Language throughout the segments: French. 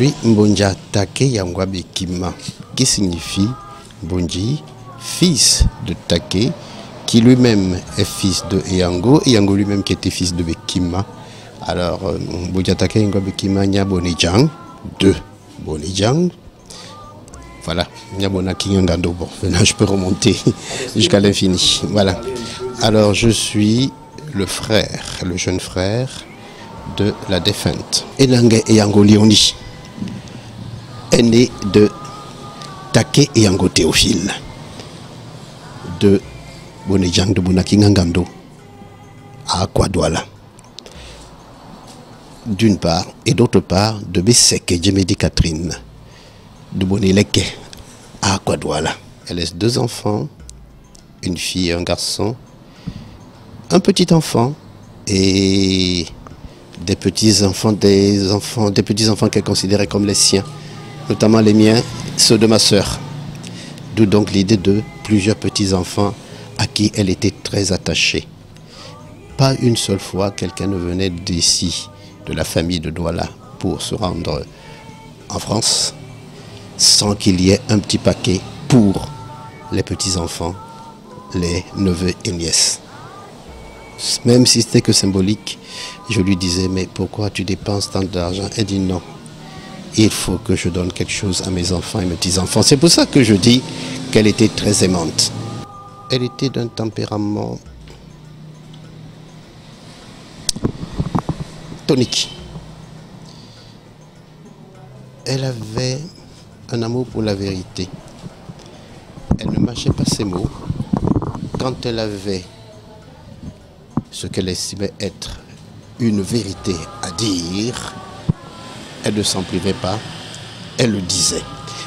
suis Mbonja Take Yangwabe Kima, qui signifie Mbonji, fils de Take, qui lui-même est fils de Eyango, Eyango lui-même qui était fils de Bekima. Alors, Mbonja Take Yangwabe Kima, Nya Bonejang, de Bonejang. Voilà, Nyabona Kingangando. Bon, maintenant je peux remonter jusqu'à l'infini. Voilà. Alors, je suis le frère, le jeune frère de la défunte Enange Eyango Lioni, aîné de Take Eyango Théophile, de Bonejang de Bonakingangando à Kwadouala, d'une part, et d'autre part, de Besseke Djemedi Catherine, de Boneleke à Kwadouala. Elle laisse 2 enfants, une fille et un garçon, un petit enfant et des petits-enfants, des petits-enfants qu'elle considérait comme les siens, notamment les miens, ceux de ma sœur. D'où donc l'idée de plusieurs petits-enfants à qui elle était très attachée. Pas une seule fois quelqu'un ne venait d'ici, de la famille de Douala, pour se rendre en France, sans qu'il y ait un petit paquet pour les petits-enfants, les neveux et nièces. Même si c'était que symbolique, je lui disais, mais pourquoi tu dépenses tant d'argent? Elle dit non, il faut que je donne quelque chose à mes enfants et mes petits-enfants. C'est pour ça que je dis qu'elle était très aimante. Elle était d'un tempérament tonique. Elle avait un amour pour la vérité. Elle ne mâchait pas ses mots. Quand elle avait ce qu'elle estimait être une vérité à dire, elle ne s'en privait pas, elle le disait.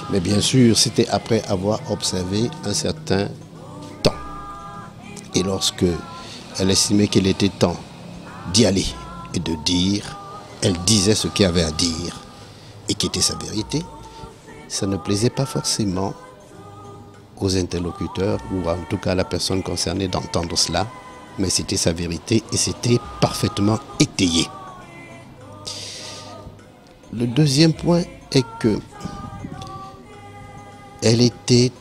Mais bien sûr, c'était après avoir observé un certain temps. Et lorsque elle estimait qu'il était temps d'y aller et de dire, elle disait ce qu'il y avait à dire et qui était sa vérité. Ça ne plaisait pas forcément aux interlocuteurs ou en tout cas à la personne concernée d'entendre cela, mais c'était sa vérité et c'était parfaitement étayé. Le deuxième point est que elle était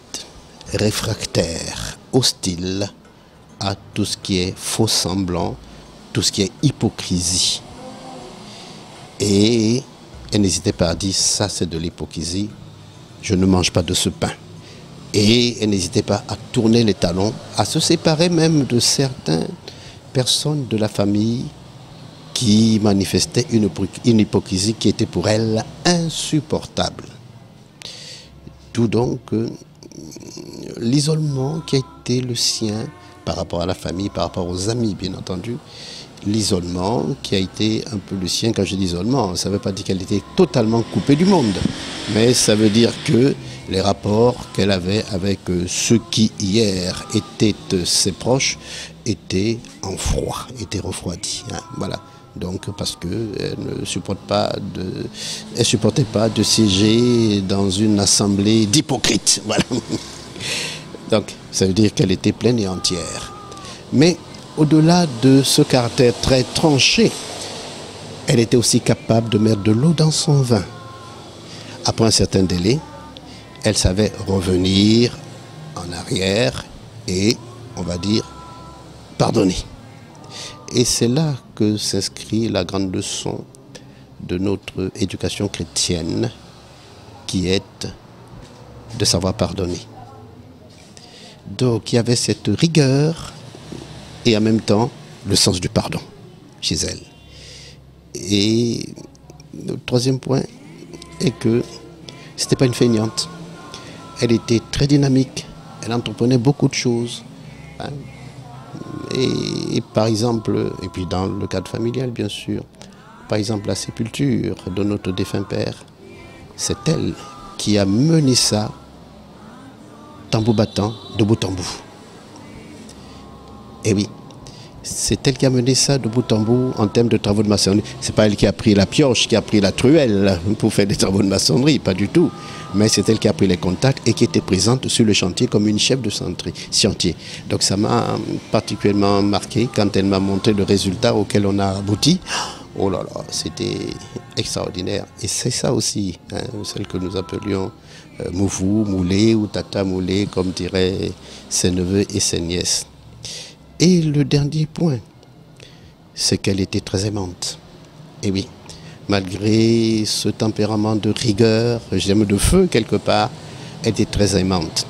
réfractaire, hostile à tout ce qui est faux semblant, tout ce qui est hypocrisie. Et elle n'hésitait pas à dire, ça c'est de l'hypocrisie, je ne mange pas de ce pain. Et elle n'hésitait pas à tourner les talons, à se séparer même de certaines personnes de la famille qui manifestaient une hypocrisie qui était pour elle insupportable. Tout donc l'isolement qui a été le sien par rapport à la famille, par rapport aux amis bien entendu, l'isolement qui a été un peu le sien. Quand je dis isolement, ça ne veut pas dire qu'elle était totalement coupée du monde, mais ça veut dire que les rapports qu'elle avait avec ceux qui hier étaient ses proches étaient en froid, étaient refroidis. Hein, voilà. Donc parce qu'elle ne supportait pas de siéger dans une assemblée d'hypocrites. Voilà. Donc ça veut dire qu'elle était pleine et entière. Mais au-delà de ce caractère très tranché, elle était aussi capable de mettre de l'eau dans son vin. Après un certain délai, elle savait revenir en arrière et, on va dire, pardonner. Et c'est là que s'inscrit la grande leçon de notre éducation chrétienne, qui est de savoir pardonner. Donc il y avait cette rigueur et en même temps le sens du pardon chez elle. Et le troisième point est que ce n'était pas une feignante. Elle était très dynamique, elle entreprenait beaucoup de choses. Hein. Et par exemple, et puis dans le cadre familial bien sûr, par exemple la sépulture de notre défunt père, c'est elle qui a mené ça tambour battant de bout en bout. Et oui, c'est elle qui a mené ça de bout en bout en termes de travaux de maçonnerie. C'est pas elle qui a pris la pioche, qui a pris la truelle pour faire des travaux de maçonnerie, pas du tout. Mais c'est elle qui a pris les contacts et qui était présente sur le chantier comme une chef de chantier. Donc ça m'a particulièrement marqué quand elle m'a montré le résultat auquel on a abouti. Oh là là, c'était extraordinaire. Et c'est ça aussi, hein, celle que nous appelions Moufou, Moulé ou Tata Moulé, comme diraient ses neveux et ses nièces. Et le dernier point, c'est qu'elle était très aimante. Et oui, malgré ce tempérament de rigueur, j'aime de feu quelque part, elle était très aimante.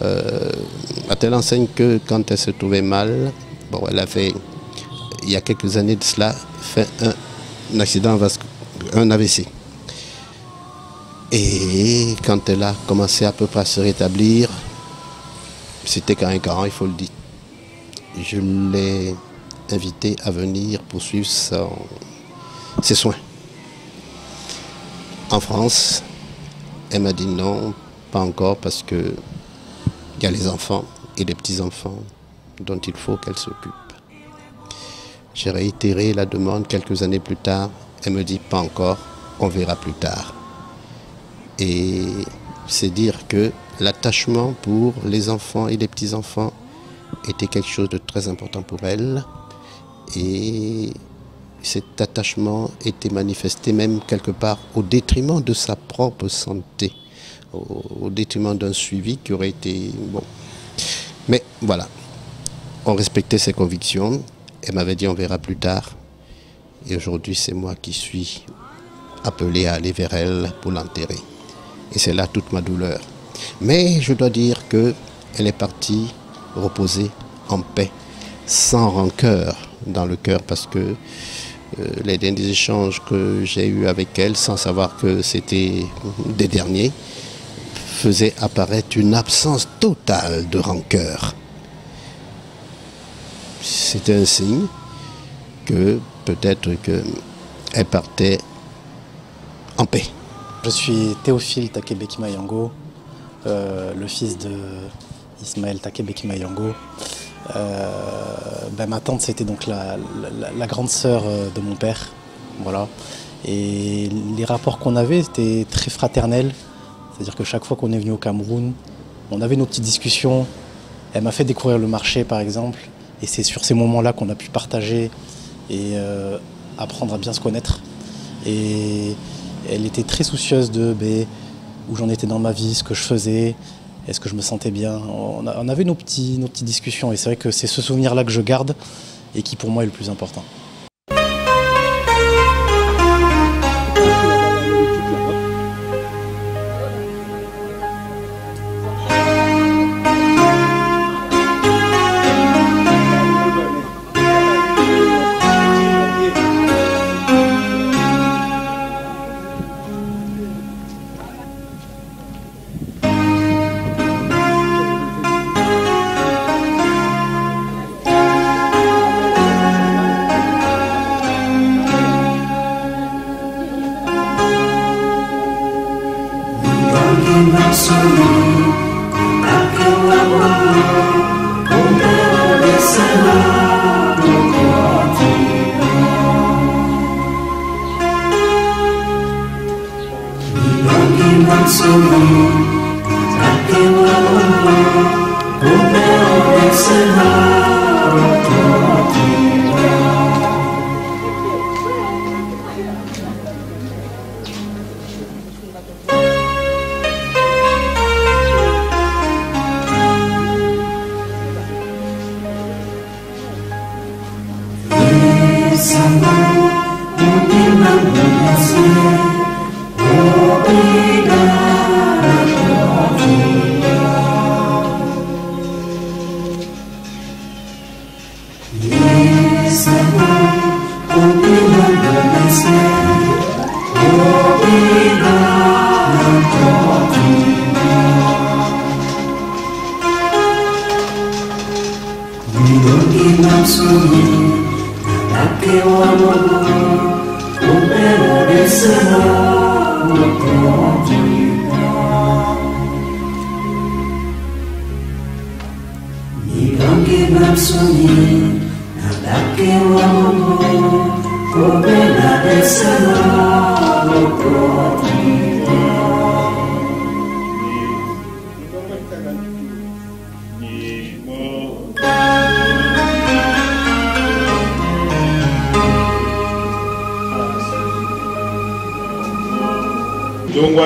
À telle enseigne que quand elle se trouvait mal, bon, elle avait, il y a quelques années de cela, fait un accident, un AVC. Et quand elle a commencé à peu près à se rétablir, c'était quand un garant, il faut le dire. Je l'ai invitée à venir poursuivre ses soins. En France, elle m'a dit non, pas encore, parce que il y a les enfants et les petits-enfants dont il faut qu'elle s'occupe. J'ai réitéré la demande quelques années plus tard. Elle me dit pas encore, on verra plus tard. Et c'est dire que l'attachement pour les enfants et les petits-enfants était quelque chose de très important pour elle. Et cet attachement était manifesté même quelque part au détriment de sa propre santé, au détriment d'un suivi qui aurait été bon. Mais voilà, on respectait ses convictions. Elle m'avait dit on verra plus tard. Et aujourd'hui, c'est moi qui suis appelé à aller vers elle pour l'enterrer. Et c'est là toute ma douleur. Mais je dois dire qu'elle est partie reposer en paix, sans rancœur dans le cœur, parce que les derniers échanges que j'ai eus avec elle, sans savoir que c'était des derniers, faisaient apparaître une absence totale de rancœur. C'était un signe que peut-être qu'elle partait en paix. Je suis Théophile Takebeki Mayango, le fils de Ismaël Takebeki Mayango. Ma tante, c'était donc la grande sœur de mon père. Voilà. Et les rapports qu'on avait étaient très fraternels. C'est-à-dire que chaque fois qu'on est venu au Cameroun, on avait nos petites discussions. Elle m'a fait découvrir le marché, par exemple. Et c'est sur ces moments-là qu'on a pu partager et apprendre à bien se connaître. Et elle était très soucieuse de où j'en étais dans ma vie, ce que je faisais, est-ce que je me sentais bien. On avait nos petites discussions et c'est vrai que c'est ce souvenir-là que je garde et qui pour moi est le plus important.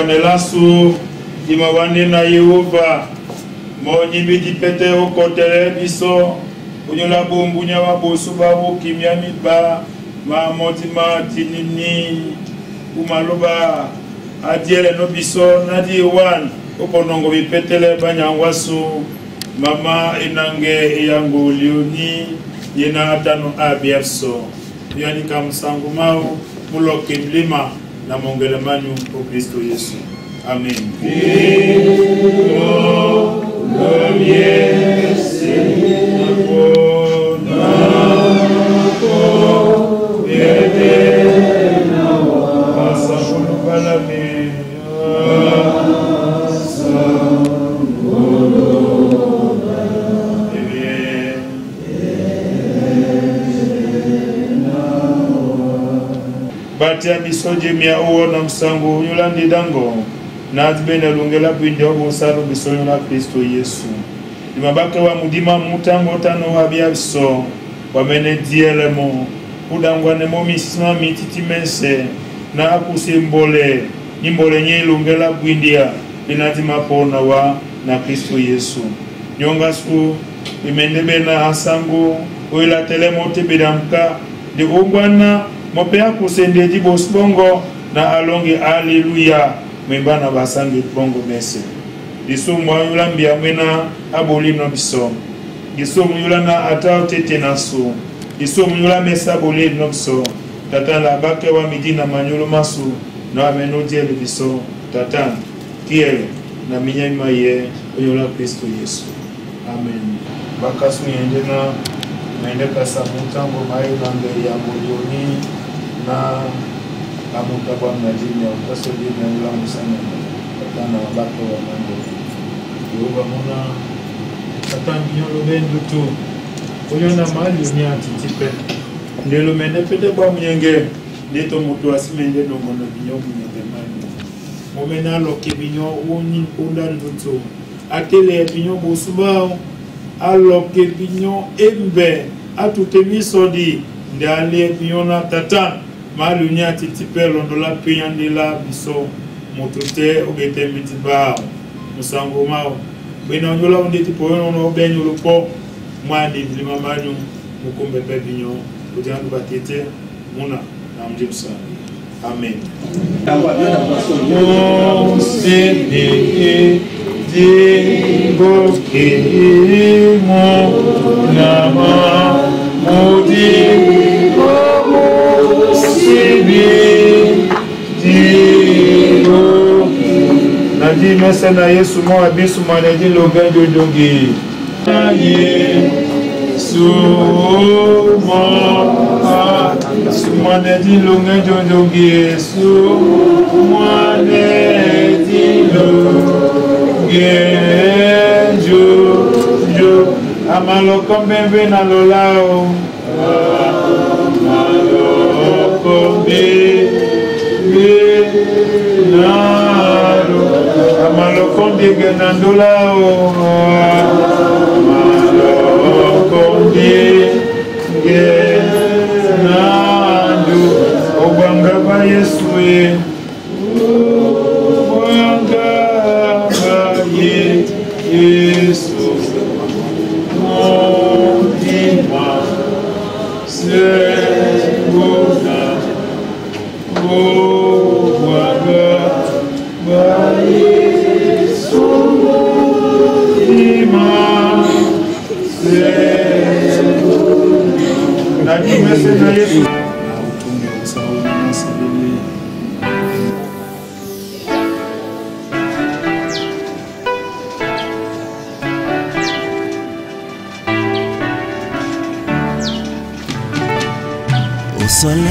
wanelasu imawane na Yehova monyibi dipete okotele biso unyola bumbunya wabosu babu kimya miba mamotima tinini umaloba adiele no biso nadi wan okonongo bipetele banyangwasu mama inange yangu lioni yena atano abiafso yani kamsangu mau muloke mlima na mongele manyu o Kristo Yesu. Amen. Batia bisoje mia uo na msangu yulandi dango na atibene lungela pwinde obo salo bisonyo na Kristo Yesu. Nimabake wa mudima mutango tano wa biabiso wamene dielemo udangwane momi sima mititimense na akusimbole nimbole nye lungela pwindia inatima pona wa na Kristo Yesu. Nyonga su imendebe na asangu uila telemo tibidamka di ungwana mopea kusendeji bosbongo na alonge haleluya mbana basangi bongo mese disumwa yula mbia mwena aboli no biso disumwa yula na atao tete nasu disumwa yula mesa boli no biso tata la bake wa midina manyolo masu na amenodi ele biso tata kiel na minyama ye yula Kristo Yesu. Amen. Bakasu yendena maende kasa mutango mai bange ya molioni na amuka kwa mnajini ya utaso dini ya ula musana katana wabako wa mambo Yehova muna katana binyolo bendu tu uyona mali unia titipe ndelo mene pete kwa mnyenge neto mutu asimende nongono binyo mnyenge mani momena loke binyo uni undan dutu atele binyo bosubao aloke binyo embe atutemisodi ndale binyo na tatan malunya titipe londola piyandela biso motute ogete mitiba musango mao bena nyola onde tipo no benyo lupo mwandi lima manyu mukombe pebinyo kujandu batete muna na mjimsa. Amen. Nadi mesa na Yesu mo abisu manedi loganjo jongi Yesu mo manedi loganjo jongi Yesu manedi loganjo jo amalo kombe na lolao amalo kombe Amalokondi genandula Amalokondi genandu Obangaba Yesu Obangaba Yesu Mondima Seguna Au soleil,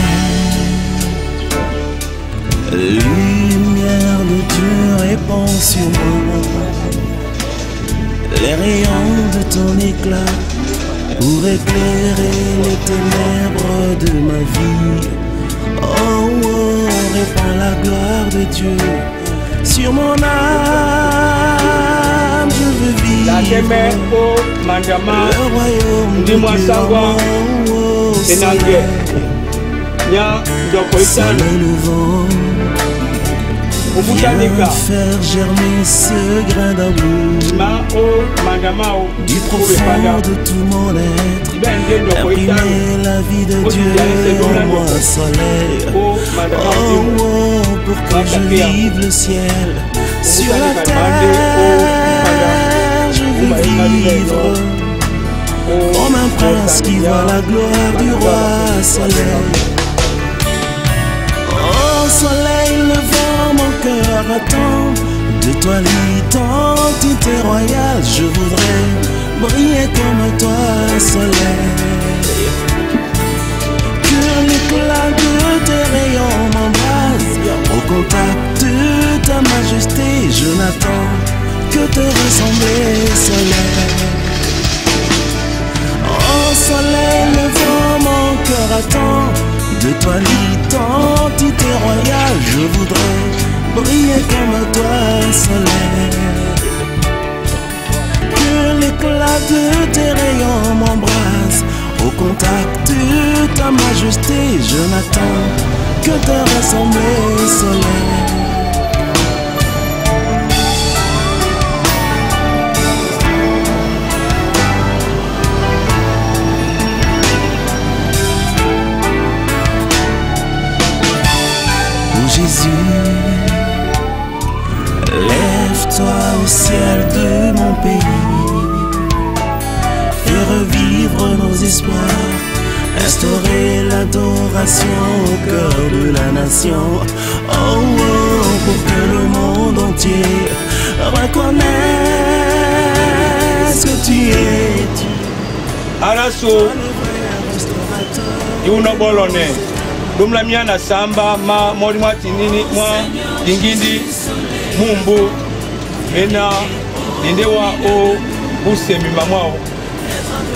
lumière de Dieu répand sur moi, les rayons de ton éclat pour éclairer les ténèbres de ma vie. Oh, oh, répand la gloire de Dieu sur mon âme, je veux vivre le royaume de Dieu en mon soleil. Sans le vent, Viens faire germer ce grain d'amour du profond de tout mon être. Imprimer la vie de Dieu en moi, soleil. Oh, oh, pour que je vive le ciel sur la terre. Je veux vivre comme un prince qui voit la gloire du roi soleil. Oh soleil levant, mon cœur attend de toi l'identité royale. Je voudrais briller comme toi soleil. Que l'éclat de tes rayons m'embrase. Au contact de ta majesté, je n'attends que te ressembler soleil. Oh soleil levant, mon cœur attend de toi l'identité royale. Je voudrais briller comme toi soleil. Que l'éclat de tes rayons m'embrase. Au contact de ta majesté, je n'attends que te ressembler soleil. Jésus, lève-toi au ciel de mon pays, fais revivre nos espoirs, instaurer l'adoration au cœur de la nation. Oh, oh, pour que le monde entier reconnaisse que tu es Dieu. Araso, Yuno Bolone. Dumla miana samba ma mori mwa tinini mwa dingindi mumbu mena nindewa o busemi mamwao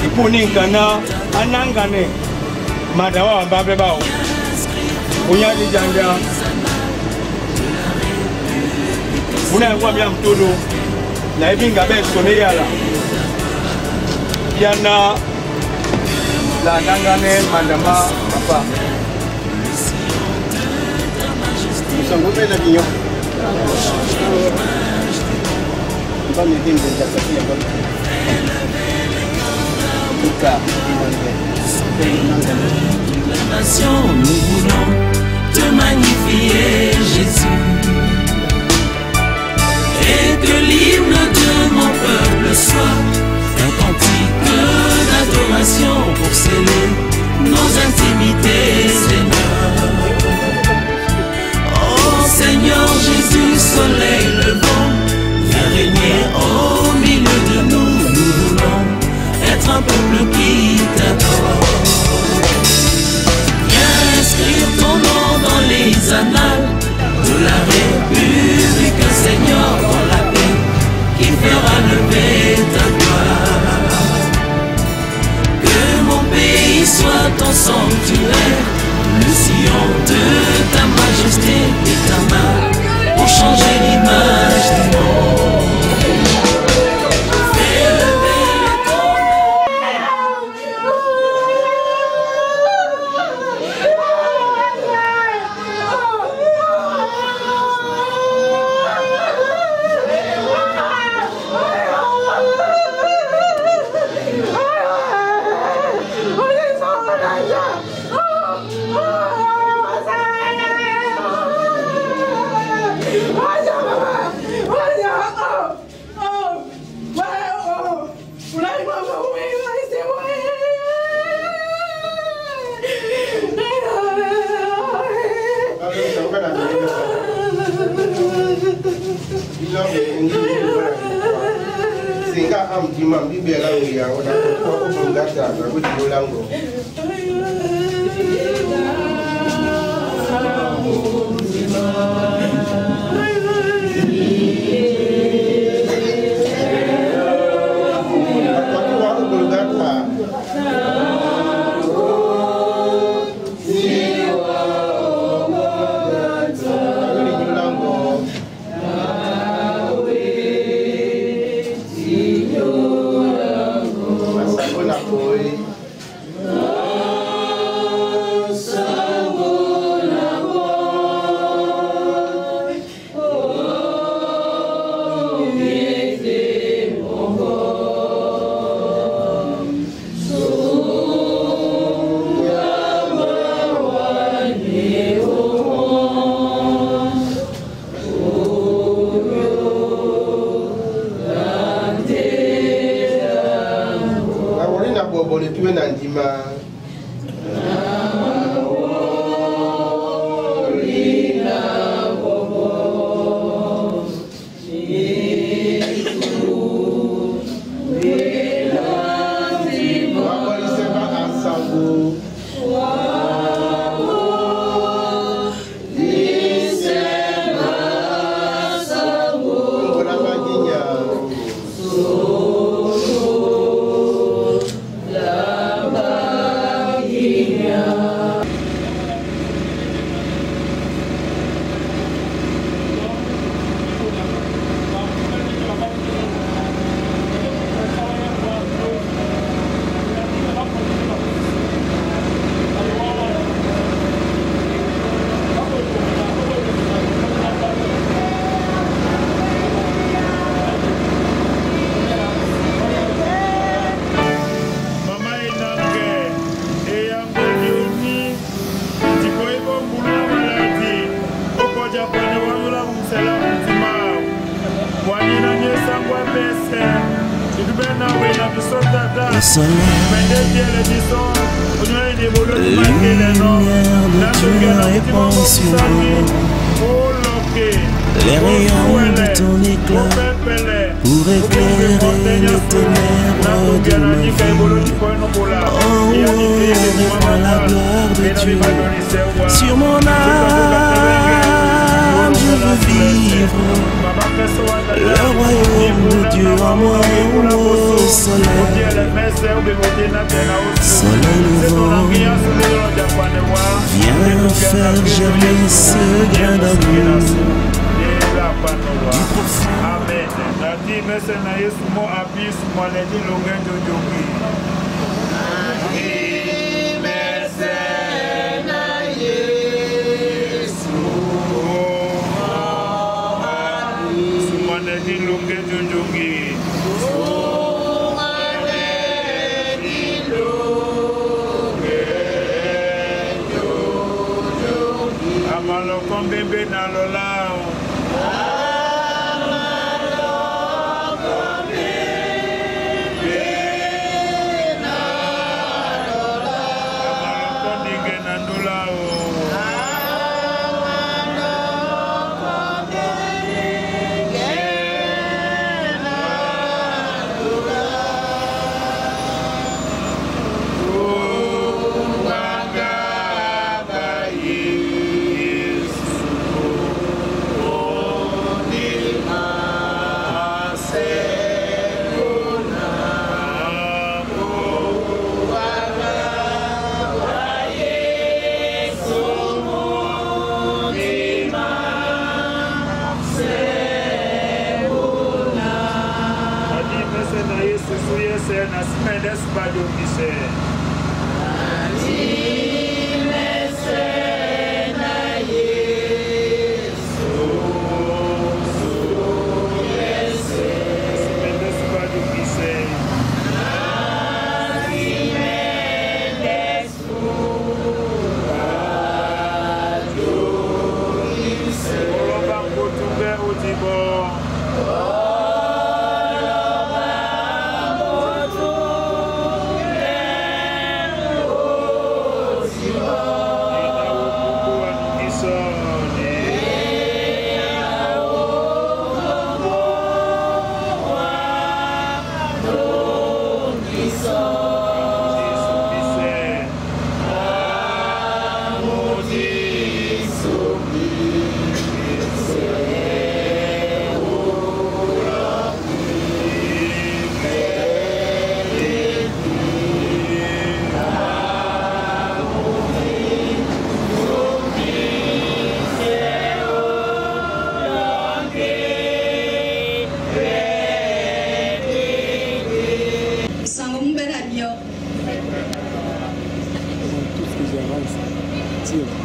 ipuni nkana anangane madawa ambabe bao unyali janga unayangwa mya mtulu na hivi ngabe sone yala yana la nangane mandama apa Nous sommes à l'avion. Nous voulons te magnifier, Jésus. Et que l'hymne de mon peuple soit un cantique d'adoration pour sceller nos intimités, Seigneur. Seigneur Jésus, soleil levant, viens régner au milieu de nous. Nous voulons être un peuple qui t'adore. Viens inscrire ton nom dans les annales de la République, Seigneur, dans la paix qui fera lever ta gloire. Que mon pays soit ton sanctuaire, le sillon de ta majesté et ta main pour changer l'image du monde. Fais lever Dieu Nandima. Le soleil, lumière de Dieu répand sur nous. Les rayons de ton éclat pour éclairer les ténèbres de ma vie. Oh, répand la gloire de Dieu sur mon âme, je veux vivre le royaume de Dieu en moi. Oh, soleil, soleil levant, viens faire germer ce grain d'amour du profond. Amen. Nadi mese na Yesu mo abis mo ledi longen jojoki. Nadi mese na Yesu mo abis mo ledi longen jojoki. Amalo kombebe na lola.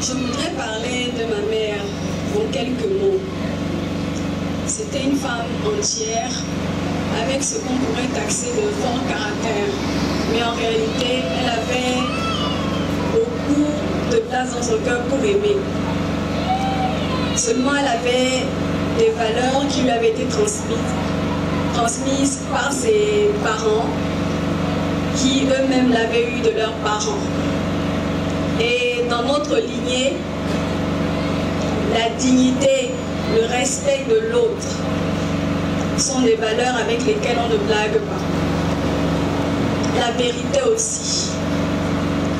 Je voudrais parler de ma mère en quelques mots. C'était une femme entière avec ce qu'on pourrait taxer de fort caractère. Mais en réalité, elle avait beaucoup de place dans son cœur pour aimer. Seulement, elle avait des valeurs qui lui avaient été transmises par ses parents qui eux-mêmes l'avaient eu de leurs parents. Et dans notre lignée, la dignité, le respect de l'autre sont des valeurs avec lesquelles on ne blague pas. La vérité aussi.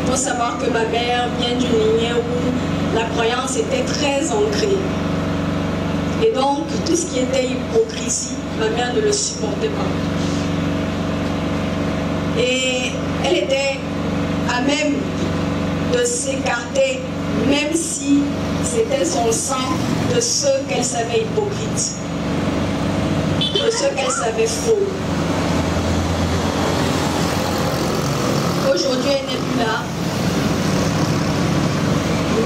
Il faut savoir que ma mère vient d'une lignée où la croyance était très ancrée. Et donc, tout ce qui était hypocrisie, ma mère ne le supportait pas. Et elle était à même de s'écarter, même si c'était son sang, de ceux qu'elle savait hypocrites, de ceux qu'elle savait faux. Aujourd'hui, elle n'est plus là,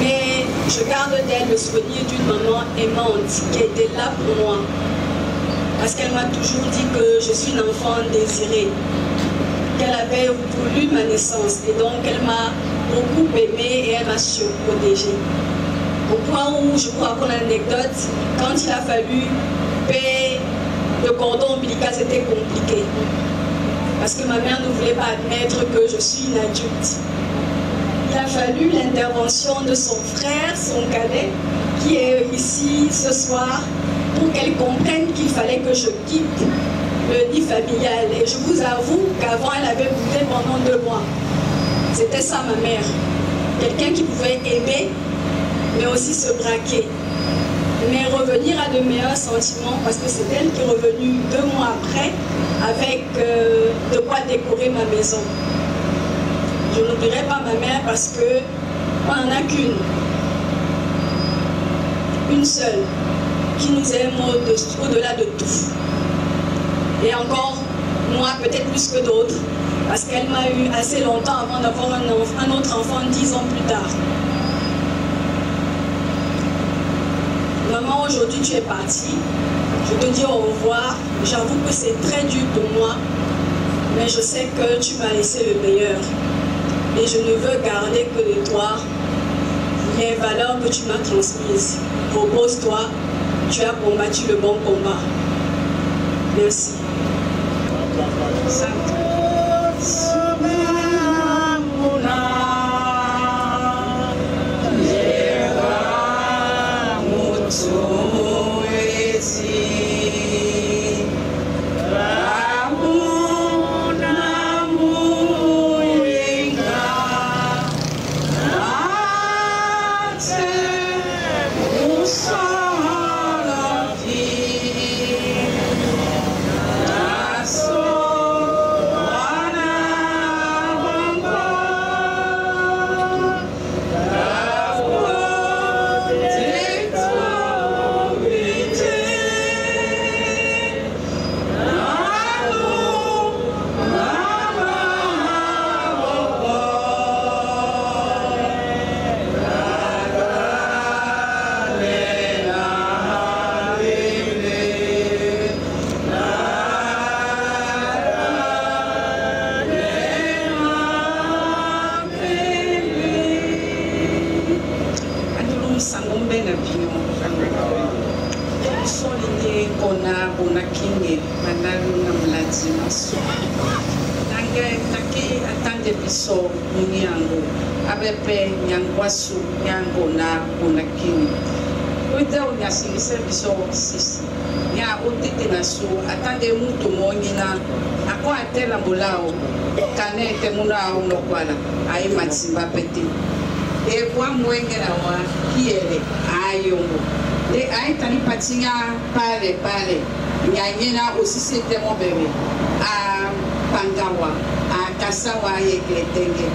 mais je garde d'elle le souvenir d'une maman aimante qui était là pour moi, parce qu'elle m'a toujours dit que je suis une enfant désirée, qu'elle avait voulu ma naissance, et donc elle m'a beaucoup aimée et elle m'a surprotégée. Au point où, je vous raconte l'anecdote, quand il a fallu payer le cordon ombilical, c'était compliqué. Parce que ma mère ne voulait pas admettre que je suis une adulte. Il a fallu l'intervention de son frère, son cadet, qui est ici ce soir, pour qu'elle comprenne qu'il fallait que je quitte le nid familial. Et je vous avoue qu'avant, elle avait boudé pendant 2 mois. C'était ça ma mère. Quelqu'un qui pouvait aimer, mais aussi se braquer. Mais revenir à de meilleurs sentiments, parce que c'est elle qui est revenue 2 mois après, avec de quoi décorer ma maison. Je n'oublierai pas ma mère parce qu'on n'en a qu'une. Une seule, qui nous aime au-delà de tout. Et encore, moi, peut-être plus que d'autres, parce qu'elle m'a eu assez longtemps avant d'avoir un autre enfant 10 ans plus tard. Maman, aujourd'hui tu es partie, je te dis au revoir, j'avoue que c'est très dur pour moi, mais je sais que tu m'as laissé le meilleur. Et je ne veux garder que de toi les valeurs que tu m'as transmises. Repose-toi, tu as combattu le bon combat. Merci. Pale, nyanyena aussi c'était mon bébé à Pangawa, à Kasawa Yekletenge.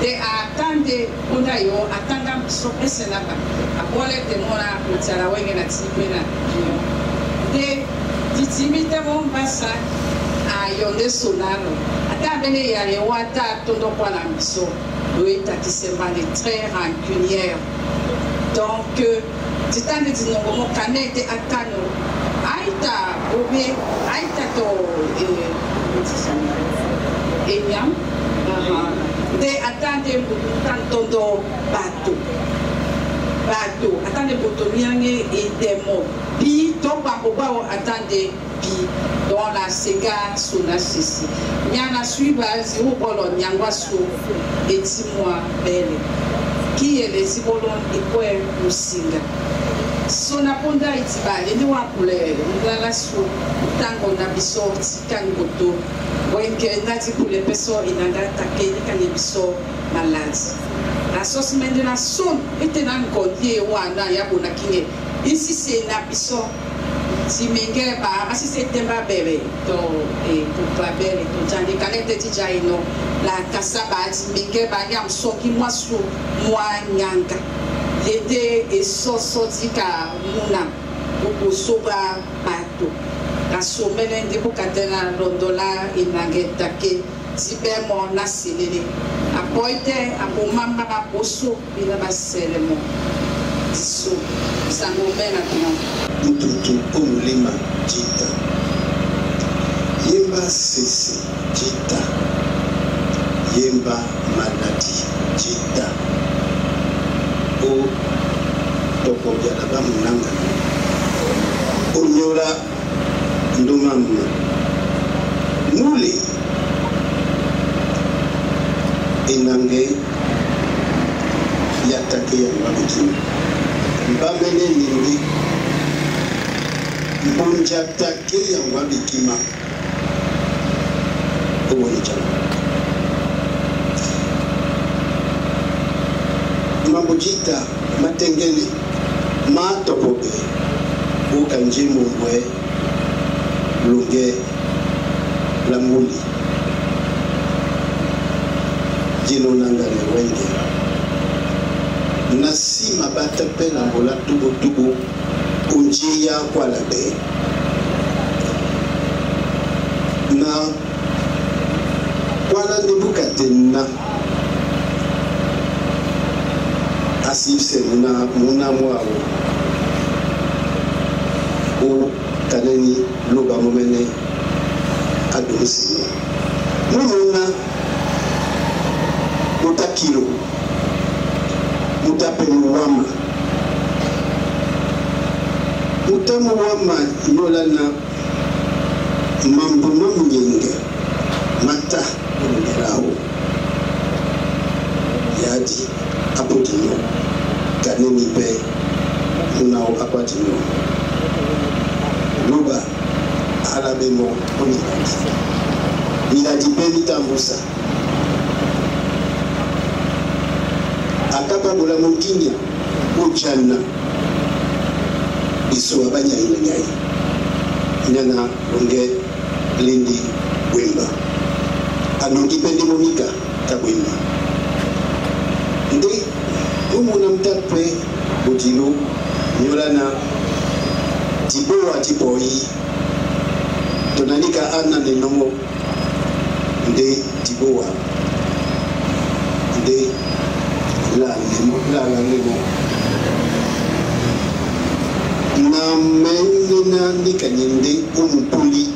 De attendre unayo atanga sope senaba. Apole temora utara wengena tsipena. De ditimite mon basa a yonde sonalo. Ata bene yale wata tondo kwa la miso. Loïta qui se manie très rancunière. Donc titane dinongo kanete atano. Aïta, Obe, Aïta to Enyam, de attendre tanto bateau. bato attendez botomiange et demo bi donc bakoba attendez bi dans la sega sona sisi nyana suiba zero bolo nyangwa so et 6 mois belle qui est les sibolon et quoi musinga sona ponda itibale ni wa kule ngala so tango na bisorti kangoto wenke nati kule peso inanga take kane biso malade la sauce de la son était dans le collier ou en a yabona kinge ici c'est na biso si menge ba si c'est temba bébé donc et pour pas belle et tout jandi kalete ti jaino la kasaba ti menge ba yam so ki moi so moi nyanga l'été et sorti ka muna ou soba bato la somene de bukatena londola inangeta ke sibemo na selele apoite abomamba na boso bila baselemo so sangomena tuna mututu omulema jita yemba sese jita yemba maladi jita o toko biala ba munanga onyola ndomamna nule inange yatake ya mabikima mbamene ningi mbonja take ya mabikima obonja mambojita matengele matopobe ukanjimu mbwe lunge lamuli jino nangale wenge nasi mabata pe na mbola tubo tubo unjia kwa labe na wala nebukatena asifse muna mwao o kaneni loba momene adomisi muna mutakilo mutapemuwama mutamuwama yolana mambo mamunyenge mata ulungerawo yadi apotino kaneni pe munao apatino loba alabemo oniradi niradi pe nitambusa akapa bola monginya ujana iso abanya nyai nyana onge lindi wemba anongi pende monika kabwemba ndi umuna mtapwe bujilo nyolana tiboa tiboi tonanika ana nenomo ndi tiboa ndi la lemo na menina nikanyende umupuli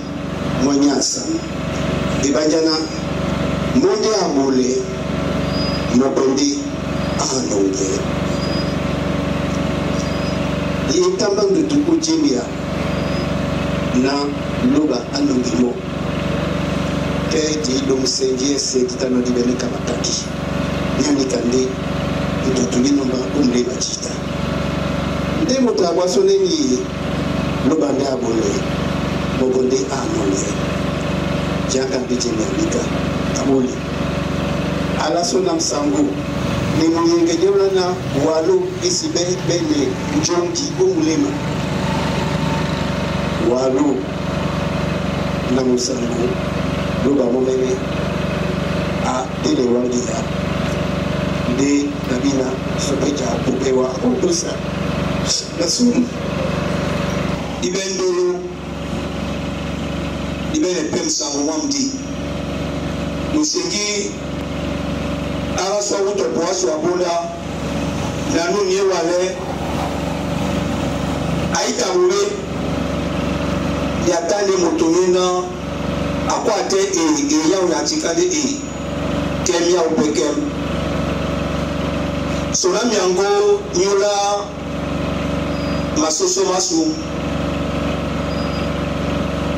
mwanyasa ibanjana monde abole mabende ahanonge yetamba ndutu ujimia na loba anongimo ke di domsenje se titano di bene kamataki nyani kande ndutu linomba umle bachita ndemo tabwaso neni loba ndabole bobonde anonge jaka bije nyalika abole ala sona msango ni muyenge jolana walo isibe bene njongi umulema walo na musango loba momene a ile wangia de nabina sobeja kupewa kutusa nasum ibendolo ibene pemsa wamdi musingi ala so wuto boaso abola nanu ni wale aita wure ya tale motomina akwate ya unatikade kemia upekem Solami yango nyola masoso masu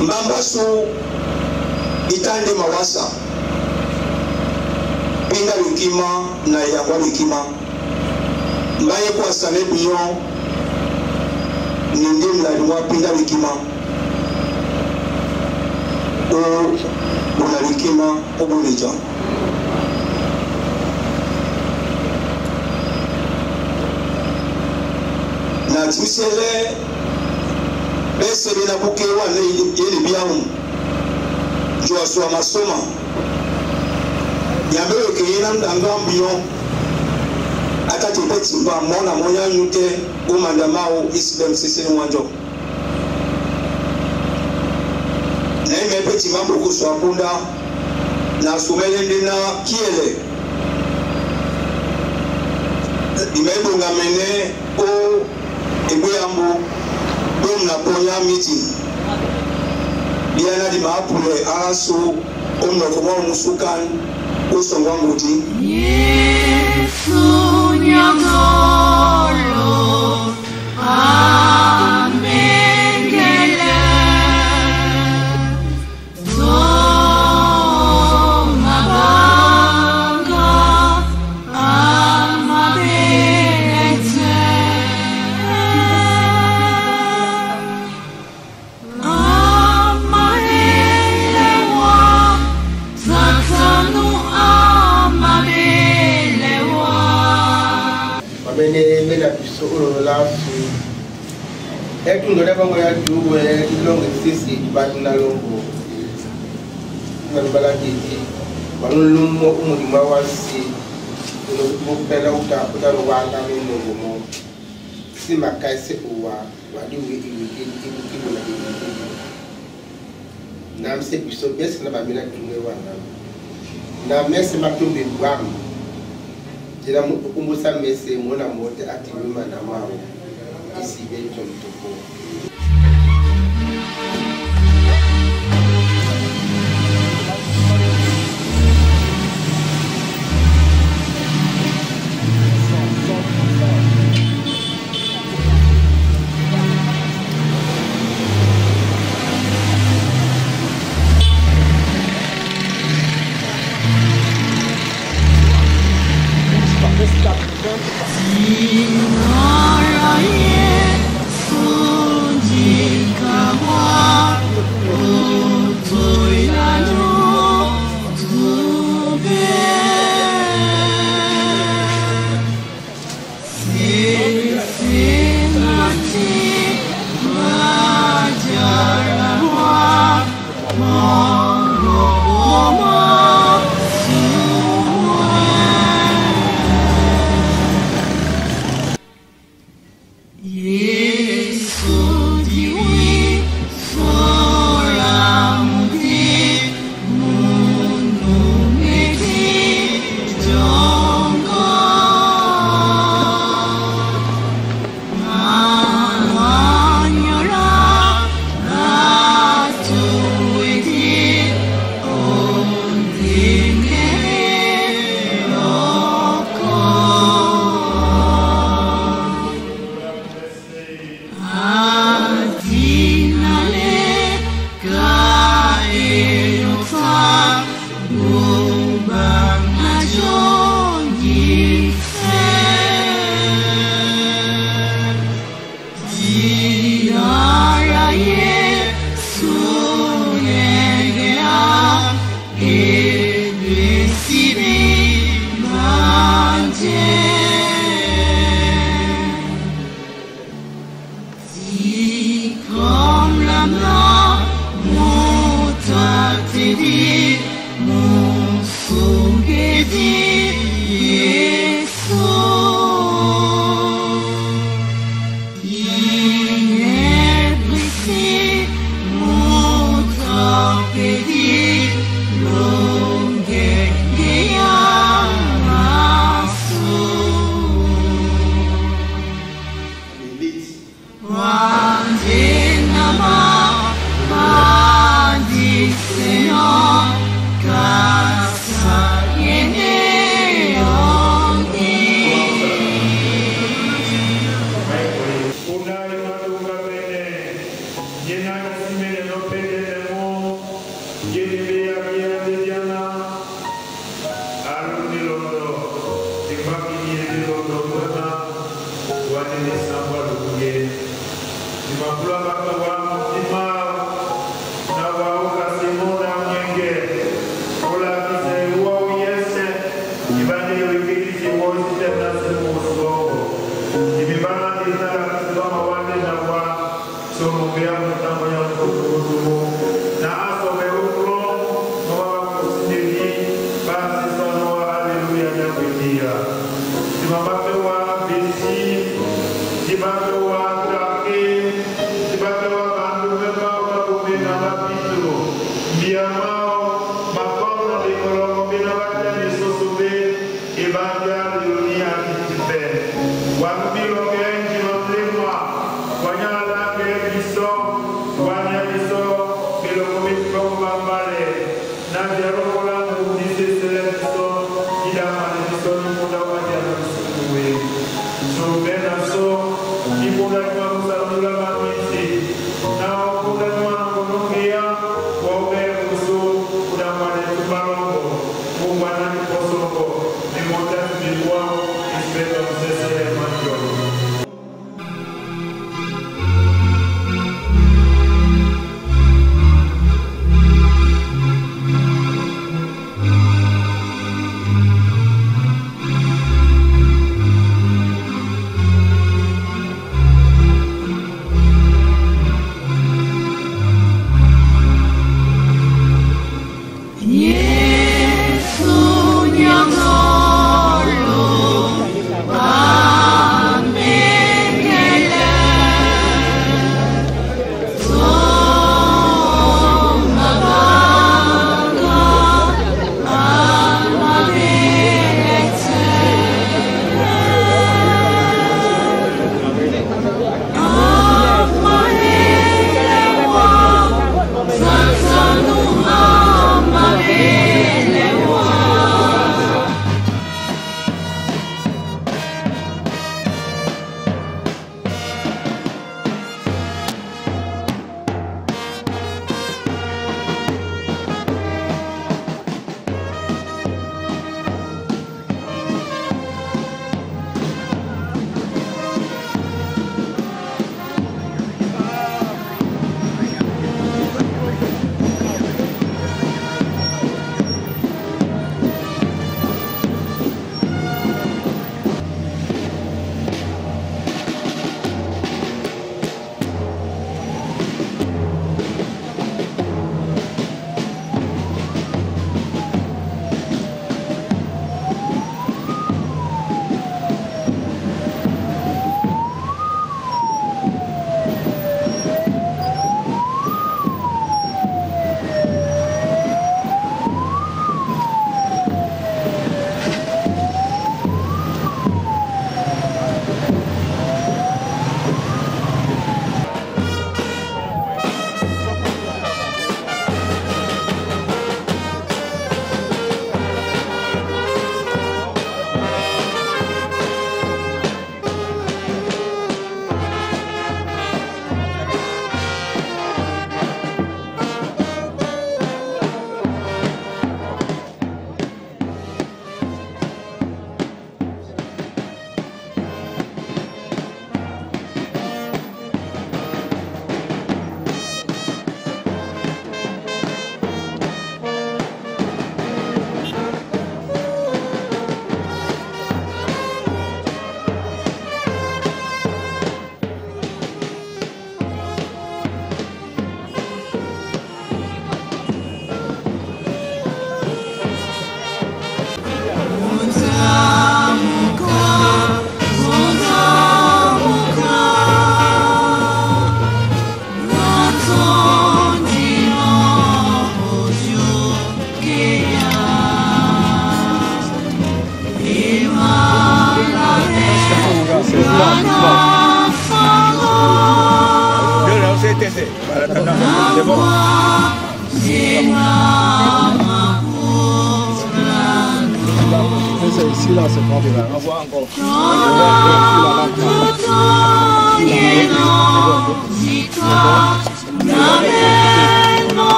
mbambasu itande mawasa pinga lukima na yakwa lukima mbaye kwa sane biyon ninde mlalimwa pinga lukima o bona lukima o bonija na tisele besebe na bukewa ne yele biamu jwa so masoma yambe ke yina ndanga mbiyo atati peti ba mona moya nyute o mandamao isbem sisi nwanjo na ime peti mambo ko so apunda na sumele na kiele imebo ngamene o Ebuyambo dom na ponya meeting biana di maapule aso omno komo musukan usongwa ngoti Yesu nyangolo amengele Etu ndo leva ngoya duwe ilongo sisi batuna longo ngalibala kiti balulumo umulima wasi ukupela utapota lwanga menongo mo sima kaise uwa wadiwe iwikibula na mse biso besi na bamila tunge wanga na mese matumbi bwamu jira umusa mese mona mote ati wima na mawe isi beto mtoko Celui-là, c'est pas bien. On voit encore.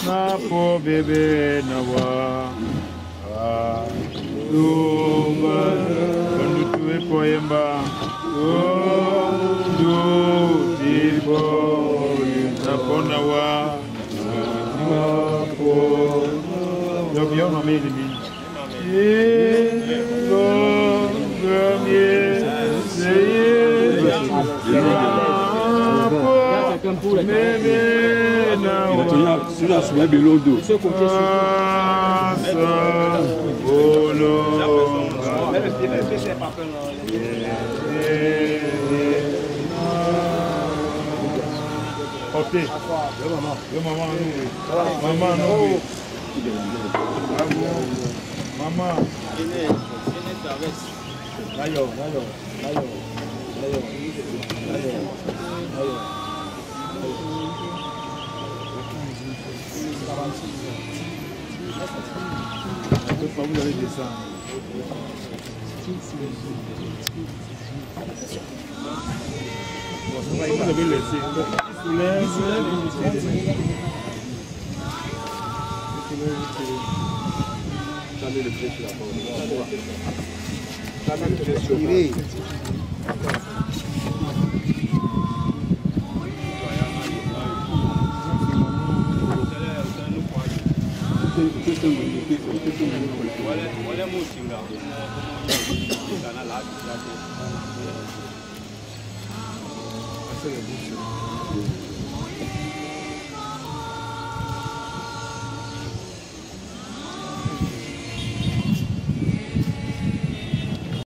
Napo bébé nawa. Lumba. Bandutu poemba. Do dibo. Napo nawa. Napo. Yo bien on met les billes. Celui-là, c'est bien below dos. Ok. Maman, maman. Vous allez descendre. Vous avez laissé.